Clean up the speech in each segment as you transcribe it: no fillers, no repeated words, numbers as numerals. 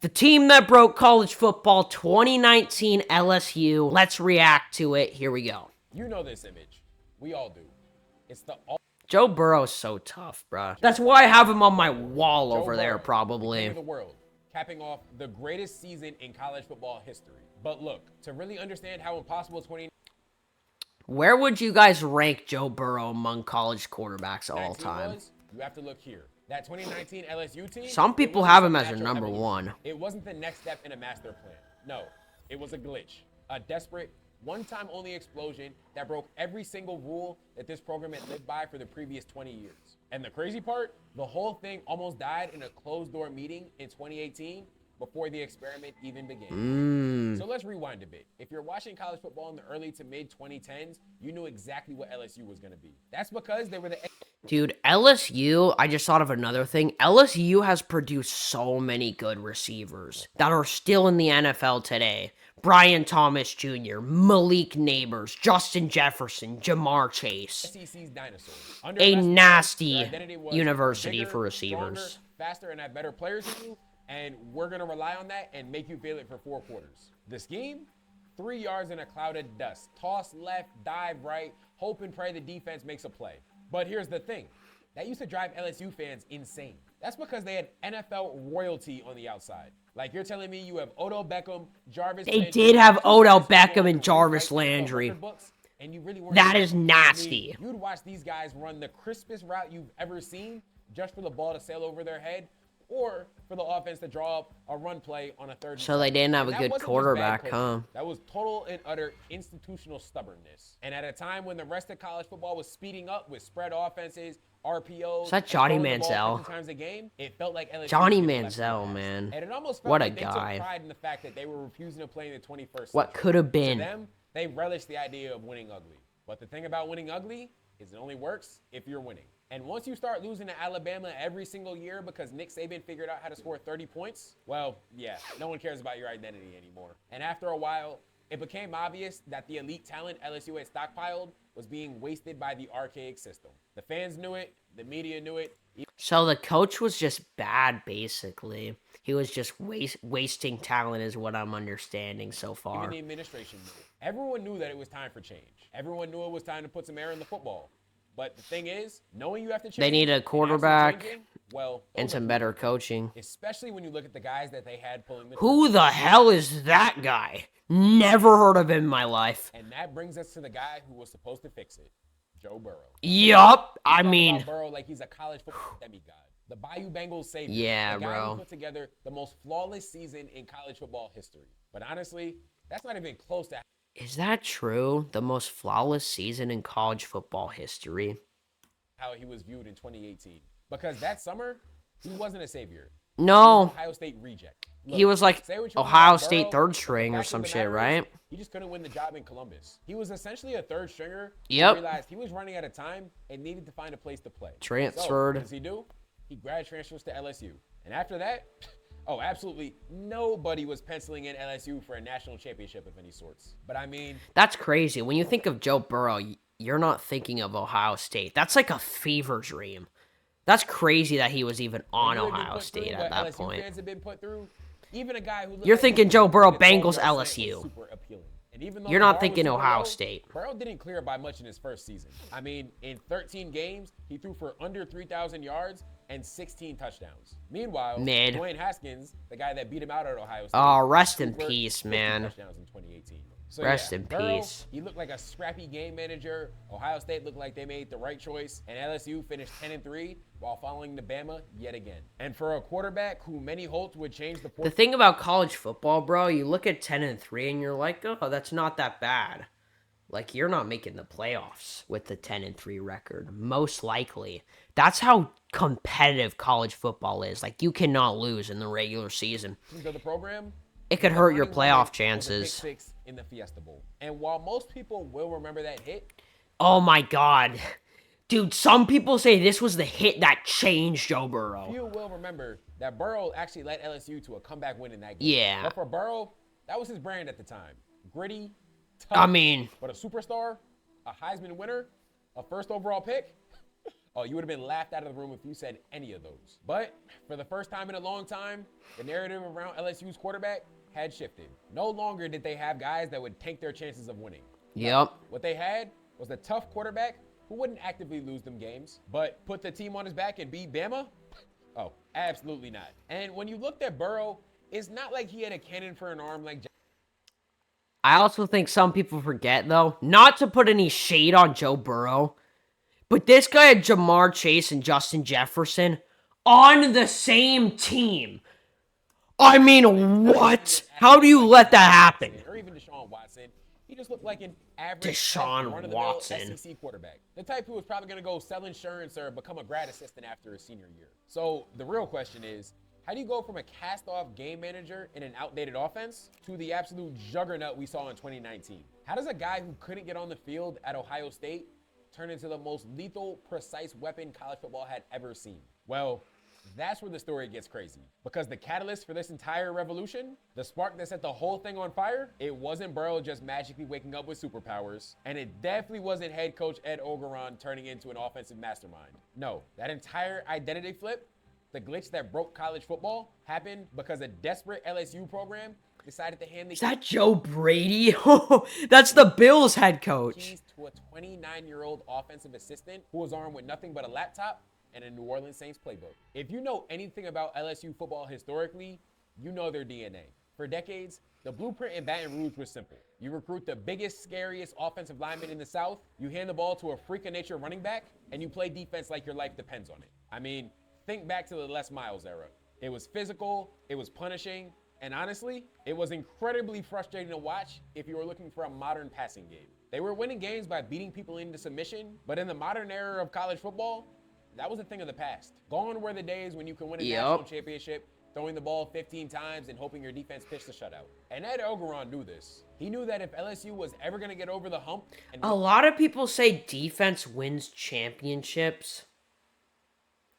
The team that broke college football 2019 LSU. Let's react to it. Here we go. You know this image. We all do. It's the all Joe Burrow's so tough, bruh. That's why I have him on my wall Joe over there, Burrow, the king probably. of the world, capping off the greatest season in college football history. But look, to really understand how impossible 2019 Where would you guys rank Joe Burrow among college quarterbacks of all time? was, you have to look here. That 2019 LSU team. Some people have him as their number one. It wasn't the next step in a master plan. No, it was a glitch, a desperate, one-time only explosion that broke every single rule that this program had lived by for the previous 20 years. And the crazy part, the whole thing almost died in a closed-door meeting in 2018 before the experiment even began. So let's rewind a bit. If you're watching college football in the early to mid 2010s, you knew exactly what LSU was going to be. That's because they were the Dude, LSU, I just thought of another thing. LSU has produced so many good receivers that are still in the NFL today. Brian Thomas Jr., Malik Neighbors, Justin Jefferson, Jamar Chase. SEC's dinosaurs. A nasty university for receivers. Stronger, faster, and have better players than you, and we're going to rely on that and make you feel it for 4 quarters. The scheme? 3 yards in a cloud of dust. Toss left, dive right, hope and pray the defense makes a play. But here's the thing. That used to drive LSU fans insane. That's because they had NFL royalty on the outside. Like, you're telling me you have Odell Beckham, Jarvis They Landry, did have Odell people Beckham and who Jarvis write NFL Landry. record books, and you really weren't That able is to- I mean, nasty. you'd watch these guys run the crispest route you've ever seen just for the ball to sail over their head, or for the offense to draw up a run play on a third and So they short. didn't have And a that good wasn't just bad quarterback, coaching. huh? That was total and utter institutional stubbornness. And at a time when the rest of college football was speeding up with spread offenses, RPOs, Is that and Johnny throwing the ball Manziel? 50 times a game, it felt like LSU Johnny was getting left in the Manziel, past. man. And it almost felt What a like they guy. took pride in the fact that they were refusing to play in the 21st What century. could have been. To them, they relish the idea of winning ugly. But the thing about winning ugly is it only works if you're winning. And once you start losing to Alabama every single year because Nick Saban figured out how to score 30 points, well, yeah, no one cares about your identity anymore. And after a while, it became obvious that the elite talent LSU had stockpiled was being wasted by the archaic system. The fans knew it, the media knew it. So the coach was just bad, basically. He was just wasting talent, is what I'm understanding so Even far. the administration knew it. Everyone knew that it was time for change. Everyone knew it was time to put some air in the football. But the thing is, knowing you have to change, They need a and actually quarterback changing, well, and those some are better cool. coaching. Especially when you look at the guys that they had pulling the Who trigger. the hell is that guy? Never heard of him in my life. And that brings us to the guy who was supposed to fix it, Joe Burrow. Yup. I Talk mean, about Burrow like he's a college football demigod. The Bayou Bengals savior. Yeah, the guy bro. who put together the most flawless season in college football history. But honestly, that's not even close to is that true? The most flawless season in college football history? how he was viewed in 2018. Because that summer, he wasn't a savior. He was No. an Ohio State reject. He was like say what you want Ohio about State Burrow, third but the string or fact of some the shit, matter is, right? He just couldn't win the job in Columbus. He was essentially a third stringer. Yep. He realized he was running out of time and needed to find a place to play. Transferred. So, what does he do? He grad transfers to LSU. And after that, oh, absolutely nobody was penciling in LSU for a national championship of any sorts. But I mean, That's crazy. When you think of Joe Burrow, you're not thinking of Ohio State. That's like a fever dream. That's crazy that he was even on when you had been Ohio put State through at what that LSU point. fans have been put through, even a guy who looked You're like thinking he Joe was Burrow, gonna get 12 Bengals, yard slant was LSU. super appealing. And even though You're the not bar was thinking so Ohio low, State. Burrow didn't clear by much in his first season. I mean, in 13 games, he threw for under 3,000 yards and 16 touchdowns. Meanwhile, Mid. Dwayne Haskins, the guy that beat him out at Ohio State, Oh, rest threw in for peace, 50 man. touchdowns in 2018. So Rest yeah, in Burrow, peace. he looked like a scrappy game manager. Ohio State looked like they made the right choice, and LSU finished 10-3 while following the Bama yet again. And for a quarterback who many hoped would change the The thing about college football, bro, you look at 10-3 and you're like, oh, that's not that bad. Like, you're not making the playoffs with the 10-3 record, most likely. That's how competitive college football is. Like, you cannot lose in the regular season. of the program, It could the hurt your running playoff moment was a chances. pick six in the Fiesta Bowl. And while most people will remember that hit, Oh my god. Dude, some people say this was the hit that changed Joe Burrow. few will remember that Burrow actually led LSU to a comeback win in that game. Yeah. But for Burrow, that was his brand at the time. Gritty, tough, I mean, but a superstar, a Heisman winner, a first overall pick. Oh, you would have been laughed out of the room if you said any of those. But for the first time in a long time, the narrative around LSU's quarterback had shifted. No longer did they have guys that would tank their chances of winning. Yep. What they had was a tough quarterback who wouldn't actively lose them games, but put the team on his back and beat Bama? Oh, absolutely not. And when you looked at Burrow, it's not like he had a cannon for an arm like I also think some people forget, though, not to put any shade on Joe Burrow, but this guy had Jamar Chase and Justin Jefferson on the same team. I mean, what? How do you let that happen? Or even Deshaun Watson. He just looked like an average Deshaun run-of-the-mill Watson. SEC quarterback. The type who was probably going to go sell insurance or become a grad assistant after his senior year. So the real question is, how do you go from a cast-off game manager in an outdated offense to the absolute juggernaut we saw in 2019? How does a guy who couldn't get on the field at Ohio State turn into the most lethal, precise weapon college football had ever seen? Well, that's where the story gets crazy. Because the catalyst for this entire revolution, the spark that set the whole thing on fire, it wasn't Burrow just magically waking up with superpowers, and it definitely wasn't head coach Ed Ogeron turning into an offensive mastermind. No, that entire identity flip, the glitch that broke college football, happened because a desperate LSU program decided to hand the Is that Joe Brady? That's the Bills head coach. keys to a 29-year-old offensive assistant who was armed with nothing but a laptop and a New Orleans Saints playbook. If you know anything about LSU football historically, you know their DNA. For decades, the blueprint in Baton Rouge was simple. You recruit the biggest, scariest offensive lineman in the South, you hand the ball to a freak of nature running back, and you play defense like your life depends on it. I mean, think back to the Les Miles era. It was physical, it was punishing, and honestly, it was incredibly frustrating to watch if you were looking for a modern passing game. They were winning games by beating people into submission, but in the modern era of college football, that was a thing of the past. Gone were the days when you can win a national championship throwing the ball 15 times and hoping your defense pitched the shutout. And Ed Ogeron knew this. He knew that if LSU was ever going to get over the hump... A lot of people say defense wins championships.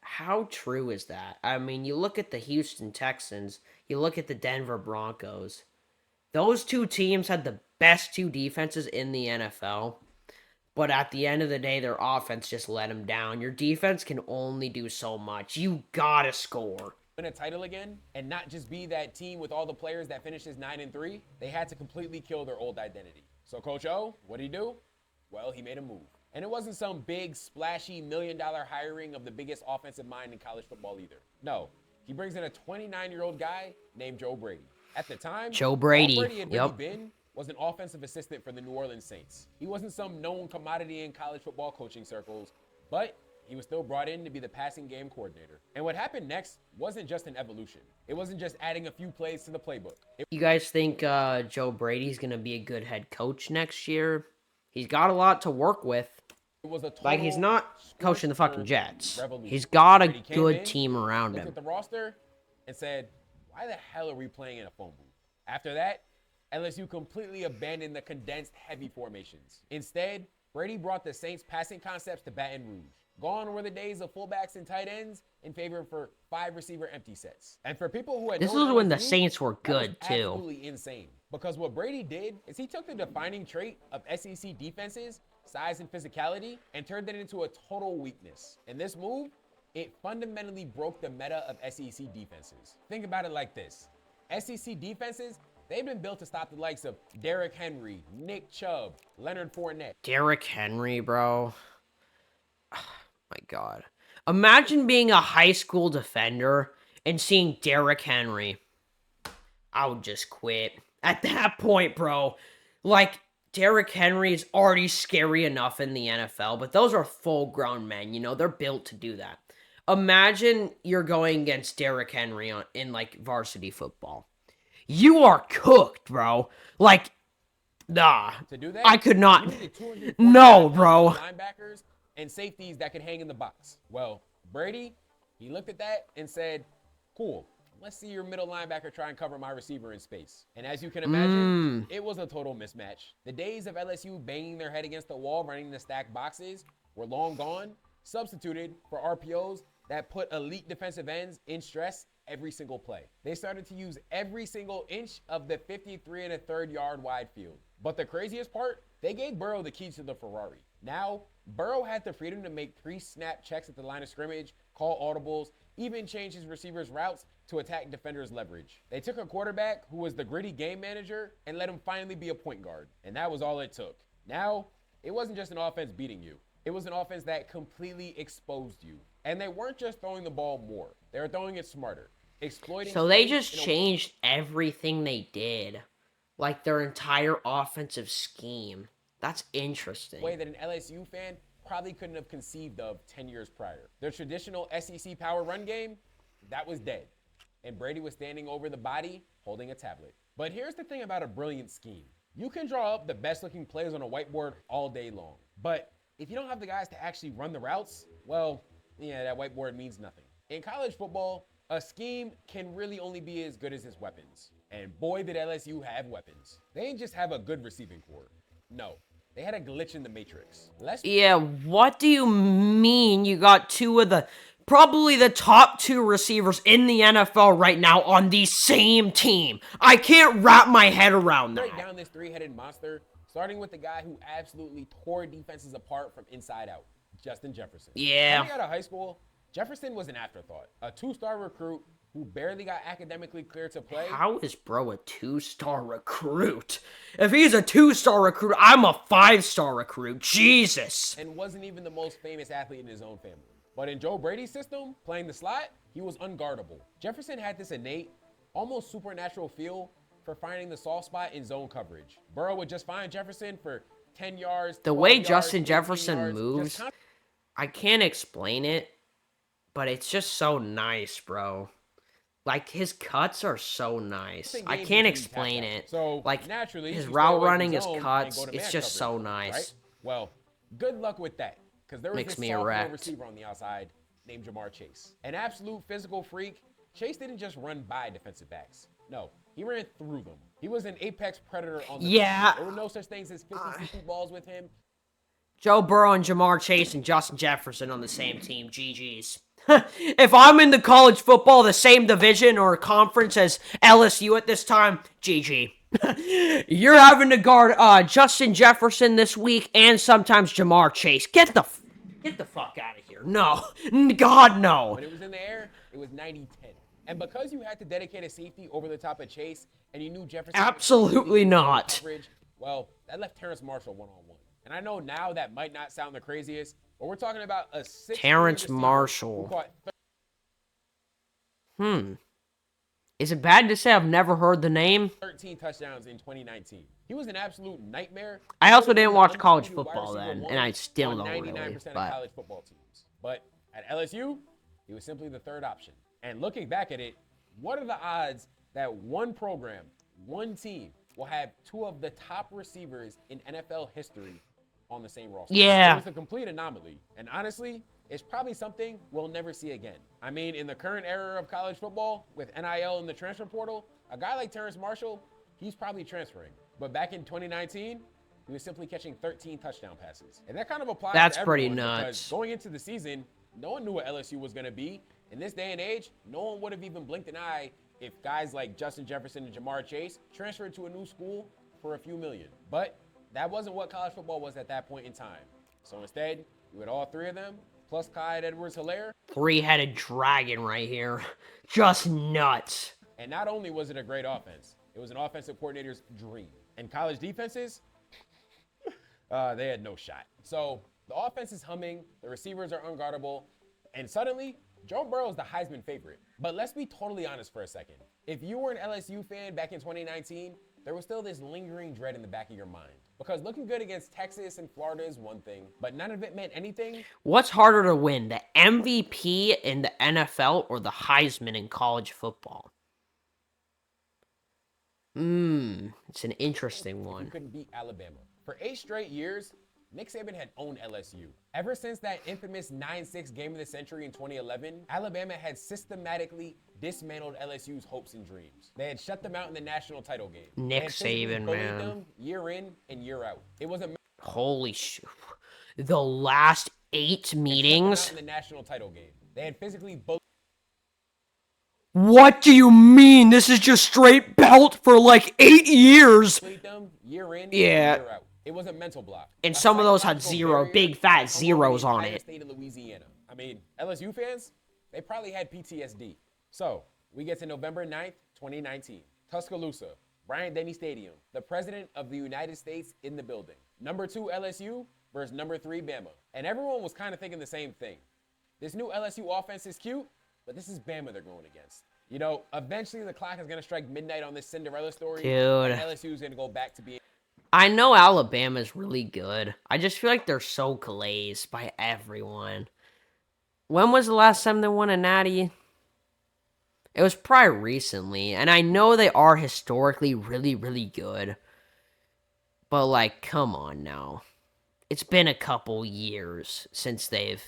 How true is that? I mean, you look at the Houston Texans, you look at the Denver Broncos. Those two teams had the best two defenses in the NFL. But at the end of the day, their offense just let them down. Your defense can only do so much. You gotta score. Win a title again and not just be that team with all the players that finishes 9-3. They had to completely kill their old identity. So Coach O, what did he do? Well, he made a move. And it wasn't some big, splashy, million-dollar hiring of the biggest offensive mind in college football either. No, he brings in a 29-year-old guy named Joe Brady. At the time, Joe Brady, all Brady had really been was an offensive assistant for the New Orleans Saints. He wasn't some known commodity in college football coaching circles, but he was still brought in to be the passing game coordinator. And what happened next wasn't just an evolution. It wasn't just adding a few plays to the playbook. You guys think Joe Brady's going to be a good head coach next year? He's got a lot to work with. It was a total Like, he's not coaching the fucking Jets. revolution. He's got a Brady came good in, team around looked him. at the roster and said, why the hell are we playing in a phone booth? After that, LSU completely abandoned the condensed heavy formations. Instead, Brady brought the Saints passing concepts to Baton Rouge. Gone were the days of fullbacks and tight ends in favor for 5 receiver empty sets. And for people who had This known was when the LSU, Saints were that was good, too. absolutely insane. Because what Brady did is he took the defining trait of SEC defenses, size and physicality, and turned it into a total weakness. And this move, it fundamentally broke the meta of SEC defenses. Think about it like this. SEC defenses, they've been built to stop the likes of Derrick Henry, Nick Chubb, Leonard Fournette. Derrick Henry, bro. My God. Imagine being a high school defender and seeing Derrick Henry. I would just quit. At that point, bro, like, Derrick Henry is already scary enough in the NFL, but those are full-grown men, you know? They're built to do that. Imagine you're going against Derrick Henry in, like, varsity football. You are cooked, bro. Like, nah. To do that, I could not. you needed 240 No, bro. linebackers and safeties that could hang in the box. Well, Brady, he looked at that and said, cool, let's see your middle linebacker try and cover my receiver in space. And as you can imagine, it was a total mismatch. The days of LSU banging their head against the wall running the stacked boxes were long gone, substituted for RPOs that put elite defensive ends in stress every single play. They started to use every single inch of the 53 and a third yard wide field. But the craziest part, they gave Burrow the keys to the Ferrari. Now, Burrow had the freedom to make pre-snap checks at the line of scrimmage, call audibles, even change his receivers' routes to attack defenders' leverage. They took a quarterback who was the gritty game manager and let him finally be a point guard. And that was all it took. Now, it wasn't just an offense beating you. It was an offense that completely exposed you. And they weren't just throwing the ball more. They were throwing it smarter. Exploiting. So they just changed everything they did. Like their entire offensive scheme. That's interesting. Way that an LSU fan probably couldn't have conceived of 10 years prior. Their traditional SEC power run game, that was dead. And Brady was standing over the body holding a tablet. But here's the thing about a brilliant scheme. You can draw up the best looking plays on a whiteboard all day long. But if you don't have the guys to actually run the routes, well, yeah, that whiteboard means nothing. In college football, a scheme can really only be as good as its weapons. And boy, did LSU have weapons. They didn't just have a good receiving core. No, they had a glitch in the matrix. Yeah, what do you mean you got two of probably the top two receivers in the NFL right now on the same team? I can't wrap my head around that. Break down this three-headed monster, starting with the guy who absolutely tore defenses apart from inside out, Justin Jefferson. Yeah. Coming out of high school, Jefferson was an afterthought, a two-star recruit who barely got academically cleared to play. How is bro a two-star recruit? If he's a two-star recruit, I'm a five-star recruit. Jesus. And wasn't even the most famous athlete in his own family. But in Joe Brady's system, playing the slot, he was unguardable. Jefferson had this innate, almost supernatural feel for finding the soft spot in zone coverage. Burrow would just find Jefferson for 10 yards. The way yards, Justin Jefferson yards, moves, I can't explain it, but it's just so nice, bro. Like, his cuts are so nice. I can't explain it. So, like, naturally, his route running, his cuts, it's just so nice. Right? Well, good luck with that. Because there was Makes this me sophomore erect. receiver on the outside named Jamar Chase. An absolute physical freak, Chase didn't just run by defensive backs. No, he ran through them. He was an apex predator on the Yeah. field. There were no such things as 50-50 balls with him. Joe Burrow and Jamar Chase and Justin Jefferson on the same team. GG's. If I'm in the college football, the same division or conference as LSU at this time, GG. You're having to guard Justin Jefferson this week and sometimes Jamar Chase. Get the fuck out of here. No. God, no. When it was in the air, it was 90-10. And because you had to dedicate a safety over the top of Chase and you knew Jefferson... Absolutely not. Coverage, well, that left Terrence Marshall one-on-one. And I know now that might not sound the craziest, but we're talking about a 6'3" Terrence receiver Marshall. who caught Is it bad to say I've never heard the name? 13 touchdowns in 2019. He was an absolute nightmare. I also didn't watch college Undisputed wide football receiver then, one and I still on don't 99% really. of But college football teams. But at LSU, he was simply the third option. And looking back at it, what are the odds that one program, one team, will have two of the top receivers in NFL history on the same roster? Yeah. It was a complete anomaly. And honestly, it's probably something we'll never see again. I mean, in the current era of college football, with NIL and the transfer portal, a guy like Terrence Marshall, he's probably transferring. But back in 2019, he was simply catching 13 touchdown passes. And that kind of applies That's to pretty everyone nuts. because going into the season, no one knew what LSU was going to be. In this day and age, no one would have even blinked an eye if guys like Justin Jefferson and Jamar Chase transferred to a new school for a few million. But that wasn't what college football was at that point in time. So instead, you had all three of them, plus Clyde Edwards-Helaire. three-headed dragon right here. Just nuts. And not only was it a great offense, it was an offensive coordinator's dream. And college defenses, they had no shot. So the offense is humming, the receivers are unguardable, and suddenly, Joe Burrow is the Heisman favorite. But let's be totally honest for a second. If you were an LSU fan back in 2019, there was still this lingering dread in the back of your mind. Because looking good against Texas and Florida is one thing, but none of it meant anything. What's harder to win, the MVP in the NFL or the Heisman in college football? It's an interesting You one. couldn't beat Alabama. For 8 straight years, Nick Saban had owned LSU. Ever since that infamous 9-6 game of the century in 2011, Alabama had systematically dismantled LSU's hopes and dreams. They had shut them out in the national title game. Nick They had physically Saban, bullied man. them year in and year out. It was a Holy shit. The last 8 shut them meetings? out in the national title game. They had physically bullied What do you mean? This is just straight belt for like 8 years. Complete them year in, Yeah. year out. It was a mental block. And A some of those had psychological zero, barrier big that fat hung over the zeros on entire it. State of Louisiana. I mean, LSU fans, they probably had PTSD. So we get to November 9th, 2019. Tuscaloosa, Bryant-Denny Stadium. The president of the United States in the building. Number 2 LSU versus number 3 Bama. And everyone was kind of thinking the same thing. This new LSU offense is cute, but this is Bama they're going against. You know, eventually the clock is going to strike midnight on this Cinderella story. Dude. And LSU is going to go back to being... I know Alabama's really good. I just feel like they're so glazed by everyone. When was the last time they won a natty? It was probably recently. And I know they are historically really, really good. But, like, come on now. It's been a couple years since they've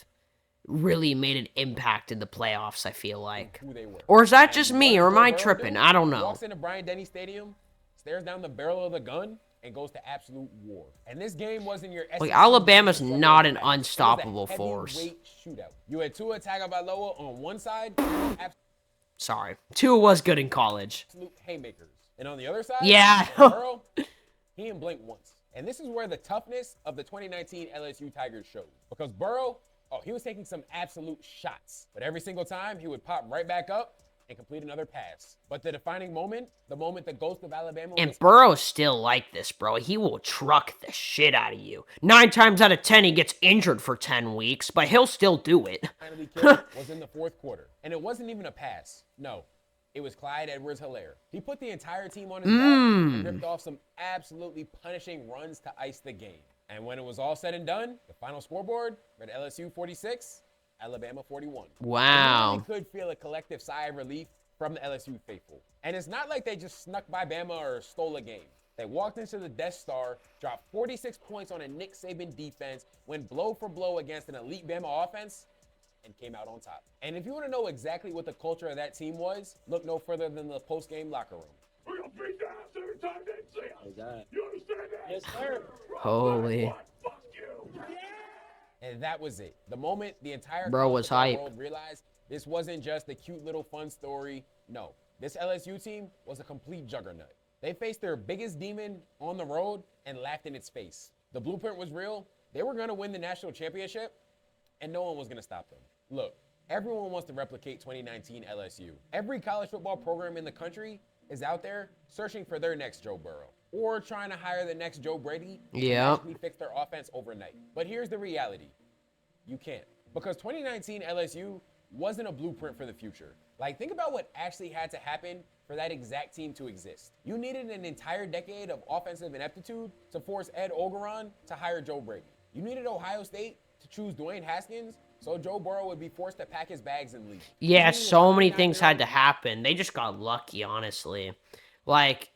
really made an impact in the playoffs, I feel like. who they were. Or is that And just what me, does or am Joe I Burrow tripping? do? I don't He know. walks into Bryant-Denny Stadium, stares down the barrel of the gun, and goes to absolute war. And this game wasn't your SEC Alabama's struggle not in an the past. It was a unstoppable force. heavyweight shootout. You had Tua Tagovailoa on one side, Sorry. Tua was good in college. absolute haymakers. And on the other side, Yeah. Burrow, he didn't blink once. And this is where the toughness of the 2019 LSU Tigers showed. Because Burrow, he was taking some absolute shots. But every single time, he would pop right back up and complete another pass. But the defining moment, the moment the ghost of Alabama And was Burrow's still like this, bro. He will truck the shit out of you. 9 times out of 10, he gets injured for 10 weeks, but he'll still do it. finally killed was in the fourth quarter. And it wasn't even a pass. No, it was Clyde Edwards-Helaire. He put the entire team on his back and ripped off some absolutely punishing runs to ice the game. And when it was all said and done, the final scoreboard read LSU 46, Alabama 41. Wow. You could feel a collective sigh of relief from the LSU faithful. And it's not like they just snuck by Bama or stole a game. They walked into the Death Star, dropped 46 points on a Nick Saban defense, went blow for blow against an elite Bama offense, and came out on top. And if you want to know exactly what the culture of that team was, look no further than the post-game locker room. We're gonna beat the ass every time they see us. You understand that? Yes, sir. Holy. Fuck you. And that was it. The moment the entire Bro college was football hype. world realized this wasn't just a cute little fun story. No, this LSU team was a complete juggernaut. They faced their biggest demon on the road and laughed in its face. The blueprint was real. They were going to win the national championship, and no one was going to stop them. Look, everyone wants to replicate 2019 LSU. Every college football program in the country is out there searching for their next Joe Burrow or trying to hire the next Joe Brady to Yeah. magically fix their offense overnight. But here's the reality. You can't. Because 2019 LSU wasn't a blueprint for the future. Like, think about what actually had to happen for that exact team to exist. You needed an entire decade of offensive ineptitude to force Ed Ogeron to hire Joe Brady. You needed Ohio State to choose Dwayne Haskins so Joe Burrow would be forced to pack his bags and leave. Yeah, You needed so many 49 things had to happen. They just got lucky, honestly. Like,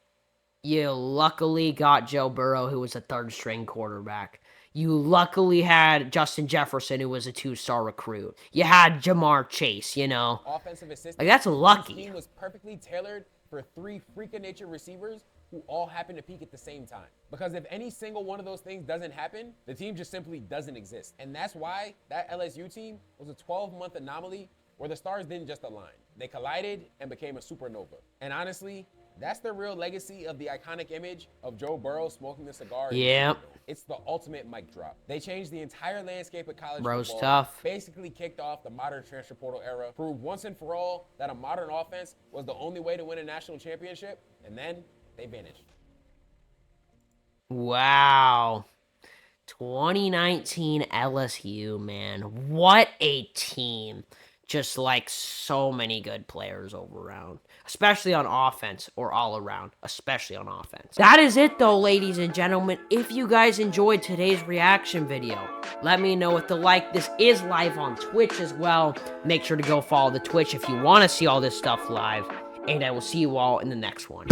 you luckily got Joe Burrow, who was a third-string quarterback. You luckily had Justin Jefferson, who was a 2-star recruit. You had Jamar Chase, you know. offensive assistant. Like, that's lucky. This team was perfectly tailored for 3 freak of nature receivers who all happen to peak at the same time. Because if any single one of those things doesn't happen, the team just simply doesn't exist. And that's why that LSU team was a 12-month anomaly where the stars didn't just align. They collided and became a supernova. And honestly, that's the real legacy of the iconic image of Joe Burrow smoking the cigar. in the Yep. Superdome. It's the ultimate mic drop. They changed the entire landscape of college Bro's football. tough. Basically kicked off the modern transfer portal era, proved once and for all that a modern offense was the only way to win a national championship, and then they vanished. Wow. 2019 LSU, man. What a team. Just like so many good players over around, especially on offense, or all around, especially on offense. That is it though, ladies and gentlemen. If you guys enjoyed today's reaction video, let me know with the like. This is live on Twitch as well. Make sure to go follow the Twitch if you want to see all this stuff live. And I will see you all in the next one.